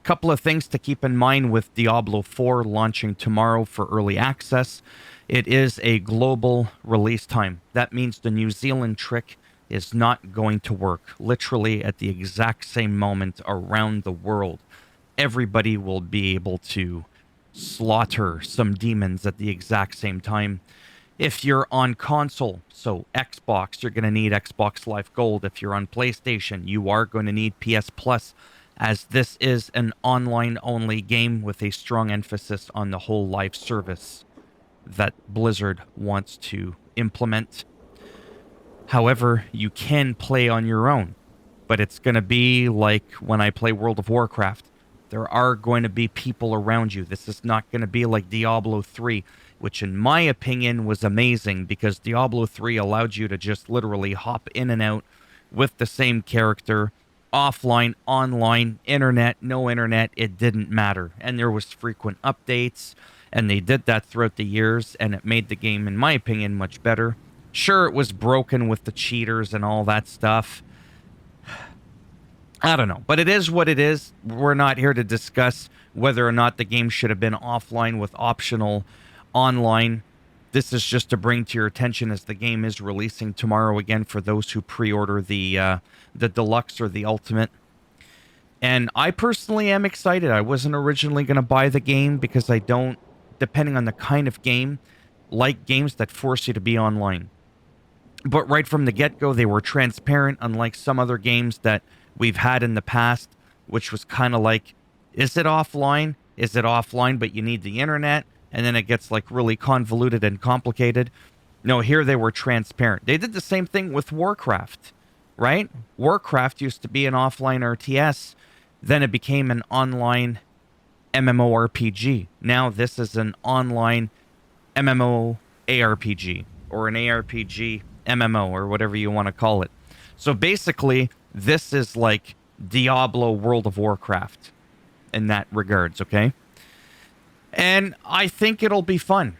couple of things to keep in mind with Diablo 4 launching tomorrow for early access. It is a global release time. That means the New Zealand trick is not going to work literally at the exact same moment around the world. Everybody will be able to slaughter some demons at the exact same time. If you're on console, so Xbox, you're going to need Xbox Live Gold. If you're on PlayStation, you are going to need PS Plus, as this is an online-only game with a strong emphasis on the whole live service that Blizzard wants to implement. However, you can play on your own, but it's going to be like when I play World of Warcraft. There are going to be people around you. This is not going to be like Diablo 3, which in my opinion was amazing because Diablo 3 allowed you to just literally hop in and out with the same character, offline, online, internet, no internet, it didn't matter. And there was frequent updates, and they did that throughout the years, and it made the game, in my opinion, much better. Sure, it was broken with the cheaters and all that stuff. I don't know, but it is what it is. We're not here to discuss whether or not the game should have been offline with optional online. This is just to bring to your attention as the game is releasing tomorrow again for those who pre-order the deluxe or the ultimate. And I personally am excited. I wasn't originally going to buy the game because I don't, depending on the kind of game, like games that force you to be online. But right from the get-go, they were transparent, unlike some other games that we've had in the past, which was kind of like, is it offline? Is it offline, but you need the internet? And then it gets like really convoluted and complicated. No, here they were transparent. They did the same thing with Warcraft, right? Warcraft used to be an offline RTS. Then it became an online MMORPG. Now this is an online MMOARPG, or an ARPG MMO, or whatever you want to call it. So basically, this is like Diablo World of Warcraft in that regards, okay? And I think it'll be fun.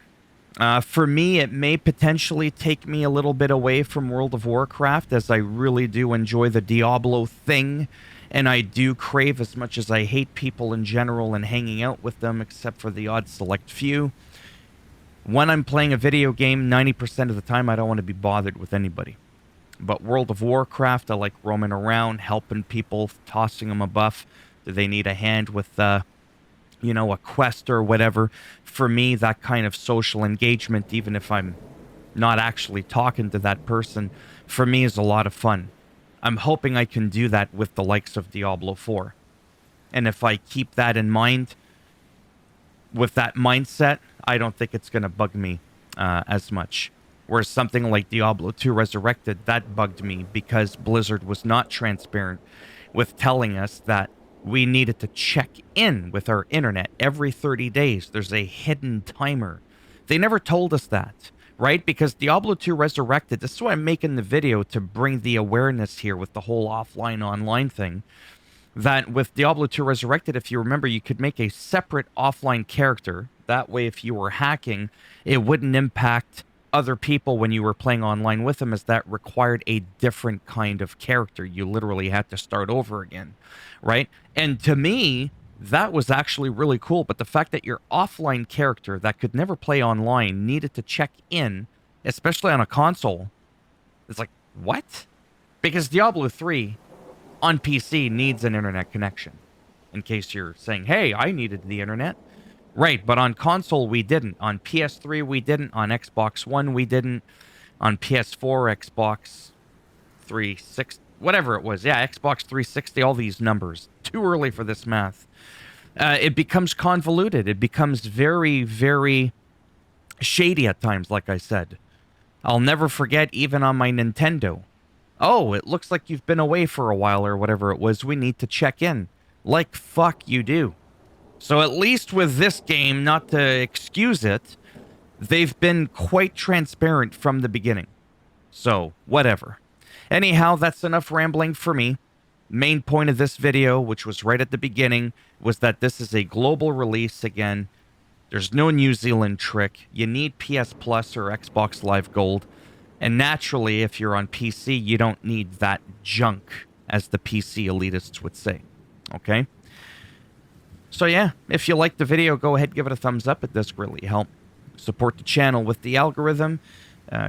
For me, it may potentially take me a little bit away from World of Warcraft, as I really do enjoy the Diablo thing, and I do crave, as much as I hate people in general and hanging out with them, except for the odd select few. When I'm playing a video game, 90% of the time, I don't want to be bothered with anybody. But World of Warcraft, I like roaming around, helping people, tossing them a buff. Do they need a hand with, a quest or whatever? For me, that kind of social engagement, even if I'm not actually talking to that person, for me is a lot of fun. I'm hoping I can do that with the likes of Diablo 4. And if I keep that in mind, with that mindset, I don't think it's going to bug me as much. Whereas something like Diablo 2 Resurrected, that bugged me because Blizzard was not transparent with telling us that we needed to check in with our internet every 30 days. There's a hidden timer. They never told us that, right? Because Diablo 2 Resurrected, this is why I'm making the video, to bring the awareness here with the whole offline-online thing. That with Diablo 2 Resurrected, if you remember, you could make a separate offline character. That way, if you were hacking, it wouldn't impact other people when you were playing online with them, as that required a different kind of character. You literally had to start over again, right? And to me, that was actually really cool. But the fact that your offline character that could never play online needed to check in, especially on a console, it's like, what? Because Diablo 3 on PC needs an internet connection. In case you're saying, hey, I needed the internet. Right, but on console we didn't. On PS3 we didn't. On Xbox One we didn't. On PS4, Xbox 360, whatever it was. Yeah, Xbox 360, all these numbers. Too early for this math. It becomes convoluted. It becomes very, very shady at times, like I said. I'll never forget, even on my Nintendo. Oh, it looks like you've been away for a while, or whatever it was. We need to check in. Like, fuck you do. So at least with this game, not to excuse it, they've been quite transparent from the beginning. So, whatever. Anyhow, that's enough rambling for me. Main point of this video, which was right at the beginning, was that this is a global release again. There's no New Zealand trick. You need PS Plus or Xbox Live Gold. And naturally, if you're on PC, you don't need that junk, as the PC elitists would say. Okay? So yeah, if you like the video, go ahead, give it a thumbs up. It does really help support the channel with the algorithm.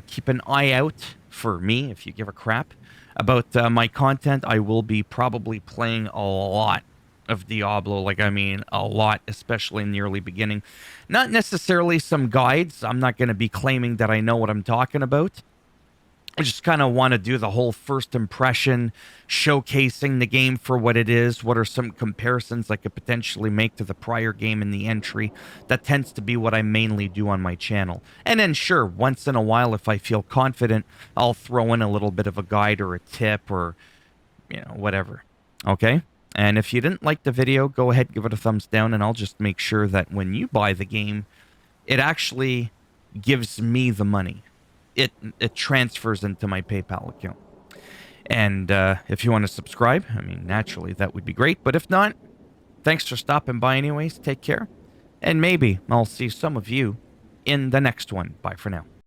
Keep an eye out for me if you give a crap about my content. I will be probably playing a lot of Diablo. Like, I mean, a lot, especially in the early beginning. Not necessarily some guides. I'm not going to be claiming that I know what I'm talking about. I just kind of want to do the whole first impression, showcasing the game for what it is. What are some comparisons I could potentially make to the prior game in the entry? That tends to be what I mainly do on my channel. And then, sure, once in a while, if I feel confident, I'll throw in a little bit of a guide or a tip or, whatever. Okay? And if you didn't like the video, go ahead, give it a thumbs down, and I'll just make sure that when you buy the game, it actually gives me the money. It transfers into my PayPal account. And if you want to subscribe, I mean, naturally, that would be great. But if not, thanks for stopping by anyways. Take care. And maybe I'll see some of you in the next one. Bye for now.